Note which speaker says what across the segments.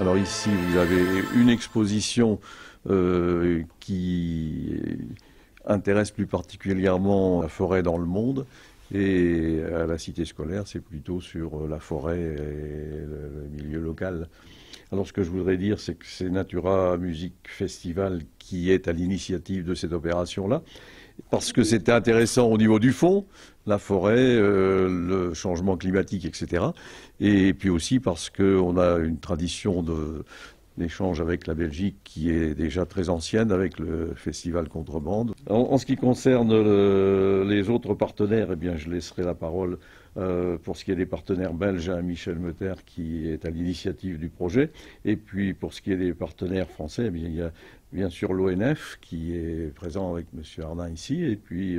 Speaker 1: Alors ici, vous avez une exposition qui intéresse plus particulièrement la forêt dans le monde. Et à la cité scolaire, c'est plutôt sur la forêt et le milieu local. Alors ce que je voudrais dire, c'est que c'est Natura Music Festival qui est à l'initiative de cette opération-là, parce que c'était intéressant au niveau du fond, la forêt, le changement climatique, etc. Et puis aussi parce qu'on a une tradition d'échange avec la Belgique qui est déjà très ancienne avec le festival Contrebande. En ce qui concerne les autres partenaires, eh bien, je laisserai la parole pour ce qui est des partenaires belges à Michel Metter qui est à l'initiative du projet. Et puis pour ce qui est des partenaires français, eh bien, il y a bien sûr l'ONF qui est présent avec M. Ardin ici, et puis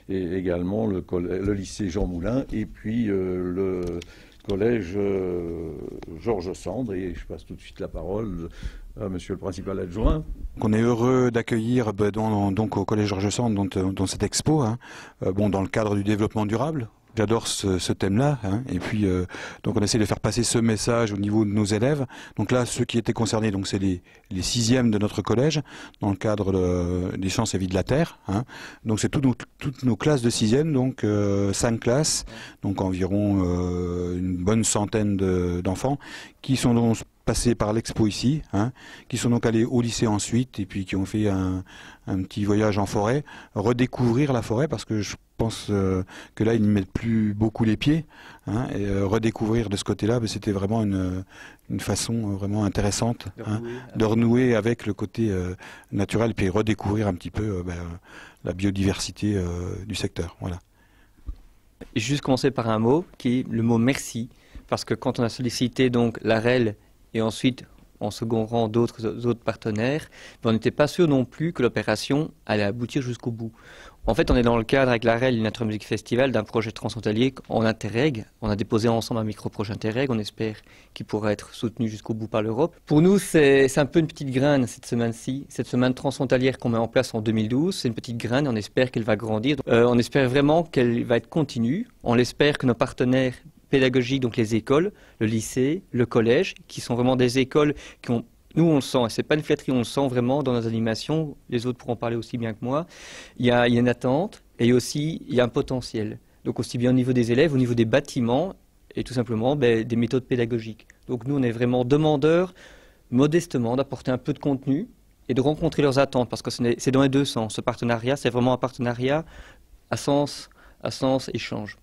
Speaker 1: et également le lycée Jean Moulin, et puis le collège Georges Sand. Et je passe tout de suite la parole à Monsieur le principal adjoint.
Speaker 2: On est heureux d'accueillir donc au collège Georges Sand dans cette expo, dans le cadre du développement durable. J'adore ce thème-là, et puis donc on essaie de faire passer ce message au niveau de nos élèves. Donc là, ceux qui étaient concernés, donc c'est les 6e de notre collège, dans le cadre des sciences et vie de la Terre. Donc c'est toutes nos classes de 6e, donc 5 classes, donc environ une bonne centaine d'enfants, qui sont donc passés par l'expo ici, qui sont donc allés au lycée ensuite, et puis qui ont fait un petit voyage en forêt, redécouvrir la forêt, parce que je pense que là ils n'y mettent plus beaucoup les pieds, et redécouvrir de ce côté-là, c'était vraiment une façon vraiment intéressante de renouer avec le côté naturel, puis redécouvrir un petit peu la biodiversité du secteur. Voilà.
Speaker 3: Et juste commencer par un mot qui est le mot merci, parce que quand on a sollicité donc la REL et ensuite en second rang d'autres partenaires, on n'était pas sûr non plus que l'opération allait aboutir jusqu'au bout. En fait, on est dans le cadre avec la REL et Natura Music Festival d'un projet transfrontalier en Interreg. On a déposé ensemble un micro-projet Interreg, on espère qu'il pourra être soutenu jusqu'au bout par l'Europe. Pour nous, c'est un peu une petite graine cette semaine-ci, cette semaine transfrontalière qu'on met en place en 2012. C'est une petite graine et on espère qu'elle va grandir. On espère vraiment qu'elle va être continue. On espère que nos partenaires pédagogiques, donc les écoles, le lycée, le collège, qui sont vraiment des écoles qui ont... Nous, on le sent, et c'est pas une flatterie, on le sent vraiment dans nos animations, les autres pourront parler aussi bien que moi. Il y a une attente, et aussi, il y a un potentiel. Donc aussi bien au niveau des élèves, au niveau des bâtiments, et tout simplement des méthodes pédagogiques. Donc nous, on est vraiment demandeurs, modestement, d'apporter un peu de contenu, et de rencontrer leurs attentes, parce que c'est dans les deux sens. Ce partenariat, c'est vraiment un partenariat à sens échange.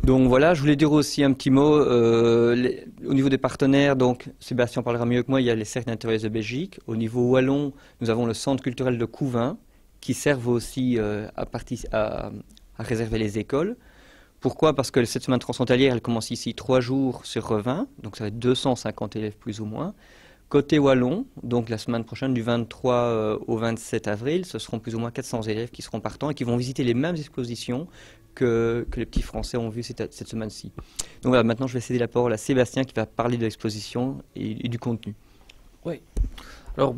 Speaker 3: Donc voilà, je voulais dire aussi un petit mot au niveau des partenaires. Donc Sébastien parlera mieux que moi. Il y a les cercles d'intérêt de Belgique. Au niveau wallon, nous avons le centre culturel de Couvin qui servent aussi à réserver les écoles. Pourquoi? Parce que cette semaine transfrontalière, elle commence ici 3 jours sur 20, donc ça va être 250 élèves plus ou moins. Côté wallon, donc la semaine prochaine du 23 au 27 avril, ce seront plus ou moins 400 élèves qui seront partants et qui vont visiter les mêmes expositions que les petits Français ont vu cette semaine-ci. Donc voilà, maintenant je vais céder la parole à Sébastien qui va parler de l'exposition et du contenu.
Speaker 4: Oui. Alors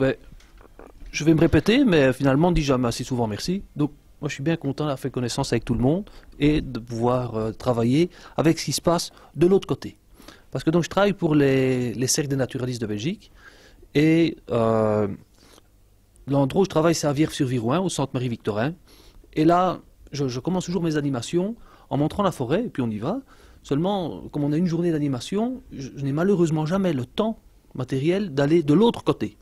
Speaker 4: je vais me répéter, mais finalement on ne dit jamais assez souvent merci. Donc moi je suis bien content d'avoir fait connaissance avec tout le monde et de pouvoir travailler avec ce qui se passe de l'autre côté. Parce que donc je travaille pour les cercles des naturalistes de Belgique et l'endroit où je travaille c'est à Vierve-sur-Virouin, au centre Marie-Victorin. Et là, je commence toujours mes animations en montrant la forêt, et puis on y va. Seulement, comme on a une journée d'animation, je n'ai malheureusement jamais le temps matériel d'aller de l'autre côté.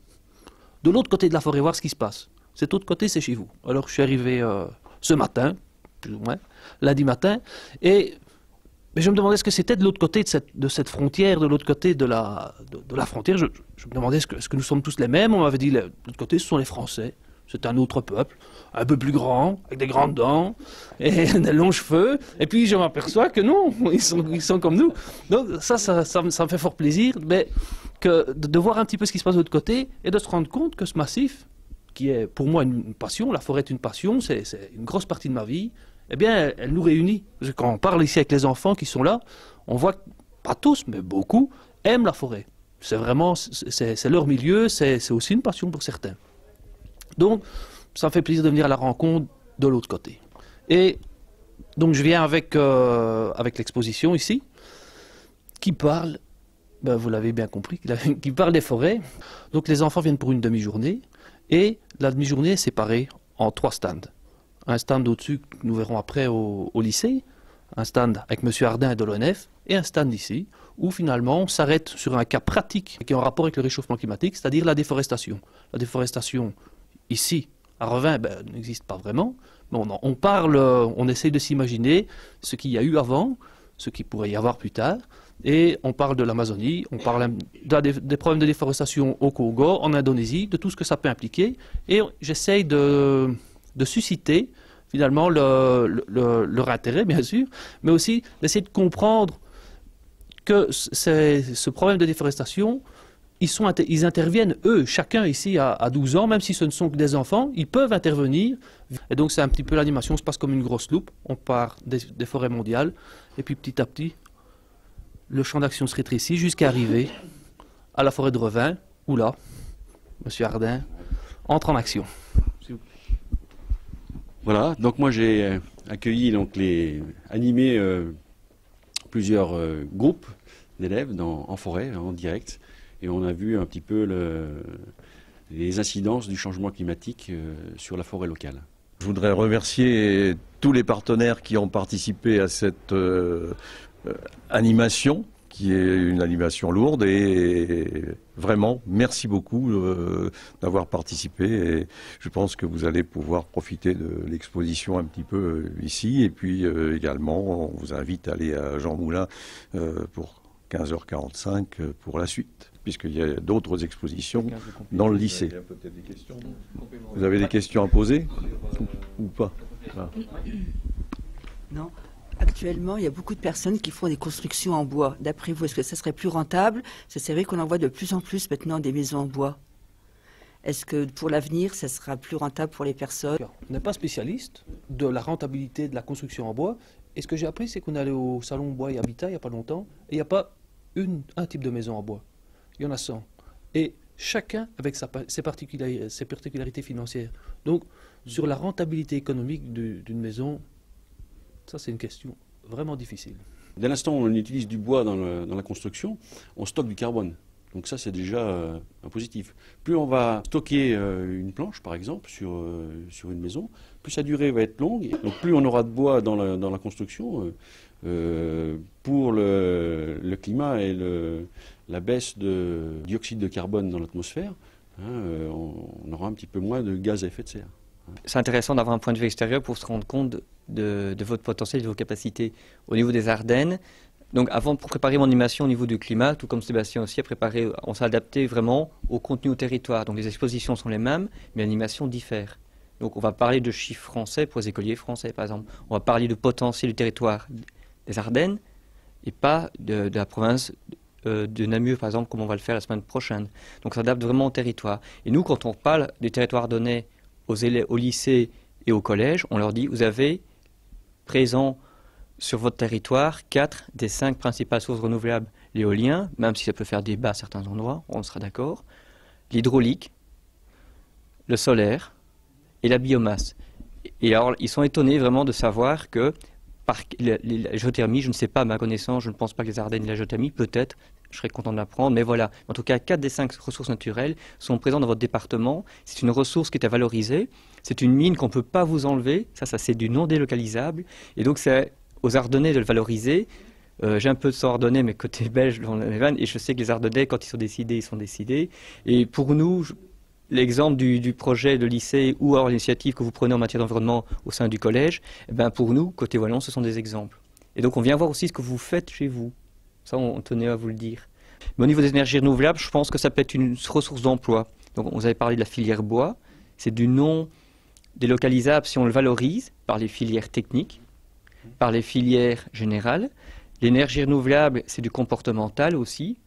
Speaker 4: De l'autre côté de la forêt, voir ce qui se passe. Cet autre côté, c'est chez vous. Alors je suis arrivé ce matin, plus ou moins, lundi matin, et je me demandais ce que c'était de l'autre côté de cette frontière, de l'autre côté de la frontière. Je me demandais est-ce que nous sommes tous les mêmes. On m'avait dit, de l'autre côté, ce sont les Français. C'est un autre peuple, un peu plus grand, avec des grandes dents et des longs cheveux. Et puis je m'aperçois que non, ils sont comme nous. Donc ça me fait fort plaisir, mais de voir un petit peu ce qui se passe de l'autre côté et de se rendre compte que ce massif, qui est pour moi une passion, la forêt est une passion, c'est une grosse partie de ma vie, eh bien elle nous réunit. Quand on parle ici avec les enfants qui sont là, on voit que, pas tous, mais beaucoup, aiment la forêt. C'est vraiment, c'est leur milieu, c'est aussi une passion pour certains. Donc, ça me fait plaisir de venir à la rencontre de l'autre côté. Et donc, je viens avec l'exposition ici, qui parle Ben, vous l'avez bien compris, qui parle des forêts. Donc les enfants viennent pour une demi-journée et la demi-journée est séparée en 3 stands. Un stand au-dessus que nous verrons après au lycée, un stand avec M. Ardin et de l'ONF et un stand ici où finalement on s'arrête sur un cas pratique qui est en rapport avec le réchauffement climatique, c'est-à-dire la déforestation. La déforestation ici, à Revin, n'existe pas vraiment. Mais on parle, on essaye de s'imaginer ce qu'il y a eu avant, ce qu'il pourrait y avoir plus tard. Et on parle de l'Amazonie, on parle des problèmes de déforestation au Congo, en Indonésie, de tout ce que ça peut impliquer. Et j'essaye de susciter finalement leur intérêt, bien sûr, mais aussi d'essayer de comprendre que ce problème de déforestation, ils interviennent, eux, chacun ici à 12 ans, même si ce ne sont que des enfants, ils peuvent intervenir. Et donc c'est un petit peu l'animation, se passe comme une grosse loupe. On part des forêts mondiales, et puis petit à petit, le champ d'action se rétrécit jusqu'à arriver à la forêt de Revin, où là, M. Ardin entre en action.
Speaker 5: Voilà, donc moi j'ai accueilli, animé plusieurs groupes d'élèves en forêt, en direct, et on a vu un petit peu les incidences du changement climatique sur la forêt locale.
Speaker 1: Je voudrais remercier tous les partenaires qui ont participé à cette animation, qui est une animation lourde, et vraiment, merci beaucoup d'avoir participé, et je pense que vous allez pouvoir profiter de l'exposition un petit peu ici, et puis également, on vous invite à aller à Jean Moulin pour 15h45 pour la suite, puisqu'il y a d'autres expositions dans le lycée. Il y a peut-être des questions. Vous avez des questions à poser ou pas?
Speaker 6: Non. Actuellement, il y a beaucoup de personnes qui font des constructions en bois. D'après vous, est-ce que ça serait plus rentable? C'est vrai qu'on en voit de plus en plus maintenant des maisons en bois. Est-ce que pour l'avenir, ça sera plus rentable pour les personnes?
Speaker 4: On n'est pas spécialiste de la rentabilité de la construction en bois. Et ce que j'ai appris, c'est qu'on allait au salon Bois et Habitat il n'y a pas longtemps, et il n'y a pas un type de maison en bois. Il y en a 100. Et chacun avec ses particularités financières. Donc, sur la rentabilité économique d'une maison, ça, c'est une question vraiment difficile.
Speaker 5: Dès l'instant où on utilise du bois dans la construction, on stocke du carbone. Donc ça, c'est déjà un positif. Plus on va stocker une planche, par exemple, sur une maison, plus sa durée va être longue. Donc plus on aura de bois dans la construction, pour le climat et la baisse de dioxyde de carbone dans l'atmosphère, on aura un petit peu moins de gaz à effet de serre.
Speaker 3: C'est intéressant d'avoir un point de vue extérieur pour se rendre compte de votre potentiel, de vos capacités au niveau des Ardennes. Donc avant de préparer mon animation au niveau du climat, tout comme Sébastien aussi a préparé, on s'est adapté vraiment au contenu au territoire. Donc les expositions sont les mêmes, mais l'animation diffère. Donc on va parler de chiffres français pour les écoliers français par exemple. On va parler de potentiel du territoire des Ardennes et pas de la province de Namur par exemple, comme on va le faire la semaine prochaine. Donc ça s'adapte vraiment au territoire. Et nous, quand on parle du territoire ardennais au lycée et au collège, on leur dit, vous avez présent sur votre territoire 4 des 5 principales sources renouvelables. L'éolien, même si ça peut faire débat à certains endroits, on sera d'accord, l'hydraulique, le solaire et la biomasse. Et alors, ils sont étonnés vraiment de savoir que la géothermie, je ne sais pas, à ma connaissance, je ne pense pas que les Ardennes aient la géothermie, peut-être, je serais content de l'apprendre, mais voilà. En tout cas, 4 des 5 ressources naturelles sont présentes dans votre département. C'est une ressource qui est à valoriser. C'est une mine qu'on ne peut pas vous enlever. Ça c'est du non délocalisable. Et donc, c'est aux Ardennais de le valoriser. J'ai un peu de sang ardennais, mais côté belge, dans les vannes, et je sais que les Ardennais, quand ils sont décidés, ils sont décidés. Et pour nous, l'exemple du projet de lycée ou alors l'initiative que vous prenez en matière d'environnement au sein du collège, eh ben pour nous, côté Wallon, ce sont des exemples. Et donc, on vient voir aussi ce que vous faites chez vous. Ça, on tenait à vous le dire. Mais au niveau des énergies renouvelables, je pense que ça peut être une ressource d'emploi. Donc, vous avez parlé de la filière bois. C'est du non délocalisable si on le valorise par les filières techniques, par les filières générales. L'énergie renouvelable, c'est du comportemental aussi,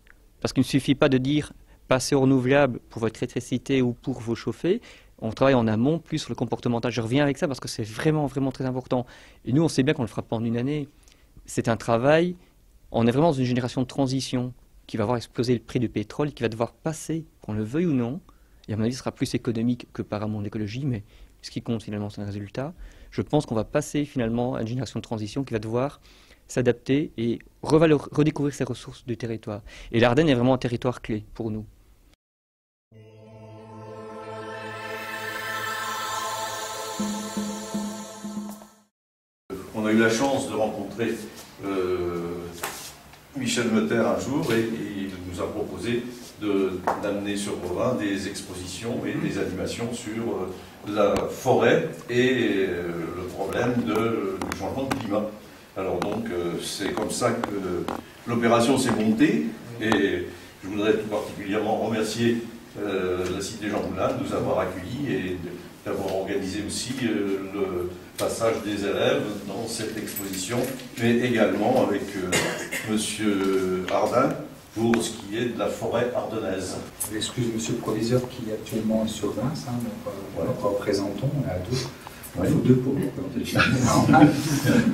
Speaker 3: parce qu'il ne suffit pas de dire passer au renouvelable pour votre électricité ou pour vous chauffer. On travaille en amont plus sur le comportemental. Je reviens avec ça parce que c'est vraiment, vraiment très important. Et nous, on sait bien qu'on ne le fera pas en une année. C'est un travail. On est vraiment dans une génération de transition qui va voir exploser le prix du pétrole, qui va devoir passer, qu'on le veuille ou non. Et à mon avis, ce sera plus économique que par amour d'écologie, mais ce qui compte finalement, c'est un résultat. Je pense qu'on va passer finalement à une génération de transition qui va devoir s'adapter et redécouvrir ces ressources du territoire. Et l'Ardenne est vraiment un territoire clé pour nous.
Speaker 1: On a eu la chance de rencontrer Michel Metter un jour et il nous a proposé d'amener sur Revin des expositions et des animations sur la forêt et le problème du changement de climat. Alors donc c'est comme ça que l'opération s'est montée et je voudrais tout particulièrement remercier la Cité Jean Moulin de nous avoir accueillis et d'avoir organisé aussi le passage des élèves dans cette exposition, mais également avec Monsieur Ardin pour ce qui est de la forêt ardennaise.
Speaker 7: Excuse Monsieur le Proviseur qui est actuellement sur Reims, nous représentons, on est à deux. Il faut deux pour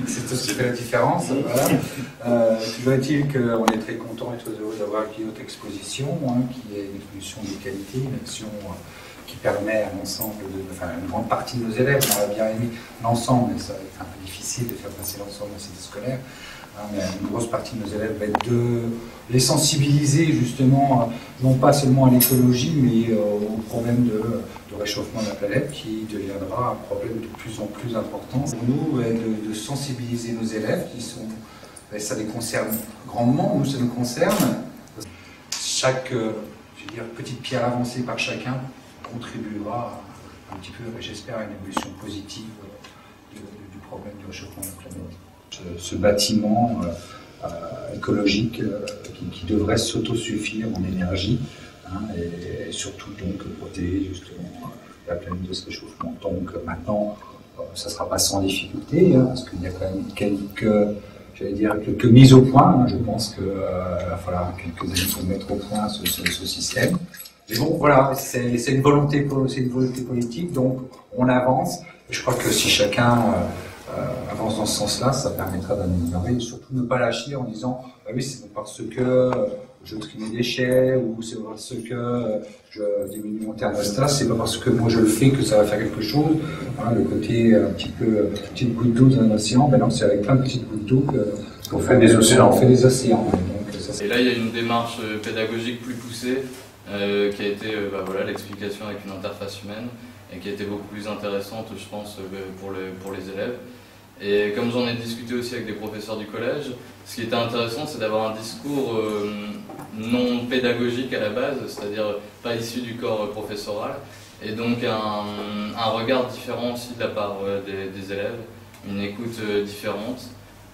Speaker 7: c'est tout ce qui fait la différence. Voilà. Toujours est-il qu'on est très content et très heureux d'avoir accueilli notre exposition, qui est une exposition de qualité, une action qui permet à l'ensemble, une grande partie de nos élèves, on aurait bien aimé l'ensemble, mais ça va être un peu difficile de faire passer l'ensemble de la cité scolaire, mais une grosse partie de nos élèves va être de les sensibiliser justement, non pas seulement à l'écologie, mais au problème de réchauffement de la planète qui deviendra un problème de plus en plus important. Pour nous, de sensibiliser nos élèves, ça les concerne grandement, nous ça nous concerne. Chaque petite pierre avancée par chacun contribuera un petit peu, j'espère, à une évolution positive du problème du réchauffement de la planète. Ce bâtiment écologique qui devrait s'autosuffire en énergie et surtout donc protéger justement la planète de ce réchauffement. Donc maintenant, ça ne sera pas sans difficulté, parce qu'il y a quand même quelques mises au point. Je pense qu'il va falloir quelques années pour mettre au point ce système. Mais bon, voilà, c'est une volonté politique, donc on avance. Et je crois que si chacun avance dans ce sens-là, ça permettra d'améliorer et surtout ne pas lâcher en disant ah oui, c'est parce que je trie mes déchets ou c'est parce que je diminue mon thermostat, c'est pas parce que moi je le fais que ça va faire quelque chose. Le côté un petit peu petite goutte d'eau dans un océan, ben non, c'est avec plein de petites gouttes d'eau qu'on fait des océans. On fait des océans. Donc,
Speaker 8: et là, il y a une démarche pédagogique plus poussée. Qui a été l'explication avec une interface humaine et qui a été beaucoup plus intéressante, je pense, pour les élèves. Et comme j'en ai discuté aussi avec des professeurs du collège, ce qui était intéressant, c'est d'avoir un discours non pédagogique à la base, c'est-à-dire pas issu du corps professoral, et donc un regard différent aussi de la part des élèves, une écoute différente,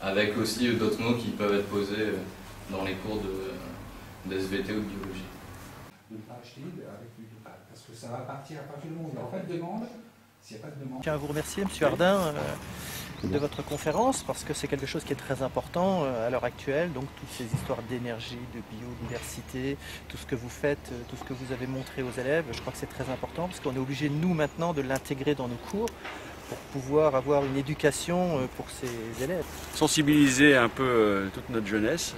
Speaker 8: avec aussi d'autres mots qui peuvent être posés dans les cours de SVT ou de biologie.
Speaker 7: De ne pas acheter avec du total, parce que ça va partir à partir du moment où il n'y a pas de demande. S'il n'y a pas de demande.
Speaker 9: Je tiens à vous remercier, M. Ardin, de votre conférence, parce que c'est quelque chose qui est très important à l'heure actuelle. Donc toutes ces histoires d'énergie, de biodiversité, tout ce que vous faites, tout ce que vous avez montré aux élèves, je crois que c'est très important, parce qu'on est obligé, nous, maintenant, de l'intégrer dans nos cours pour pouvoir avoir une éducation pour ces élèves.
Speaker 5: Sensibiliser un peu toute notre jeunesse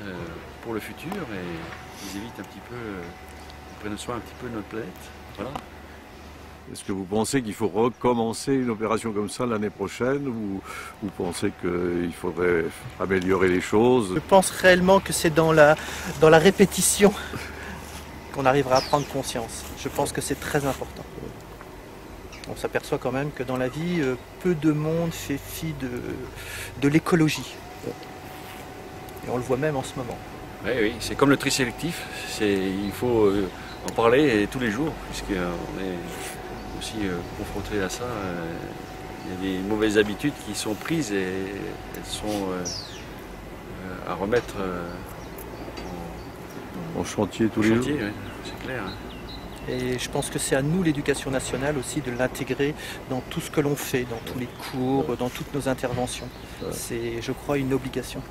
Speaker 5: pour le futur et qu'ils évitent un petit peu... prennent soin un petit peu de notre planète. Voilà.
Speaker 1: Est-ce que vous pensez qu'il faut recommencer une opération comme ça l'année prochaine ou vous pensez qu'il faudrait améliorer les choses?
Speaker 9: Je pense réellement que c'est dans la répétition qu'on arrivera à prendre conscience. Je pense que c'est très important. On s'aperçoit quand même que dans la vie, peu de monde fait fi de l'écologie. Et on le voit même en ce moment.
Speaker 5: Oui, c'est comme le tri sélectif. Il faut en parler tous les jours, puisqu'on est aussi confronté à ça. Il y a des mauvaises habitudes qui sont prises et elles sont à remettre
Speaker 1: en chantier tous les jours.
Speaker 5: Oui, c'est clair.
Speaker 9: Et je pense que c'est à nous, l'éducation nationale, aussi de l'intégrer dans tout ce que l'on fait, dans tous les cours, dans toutes nos interventions. C'est, je crois, une obligation.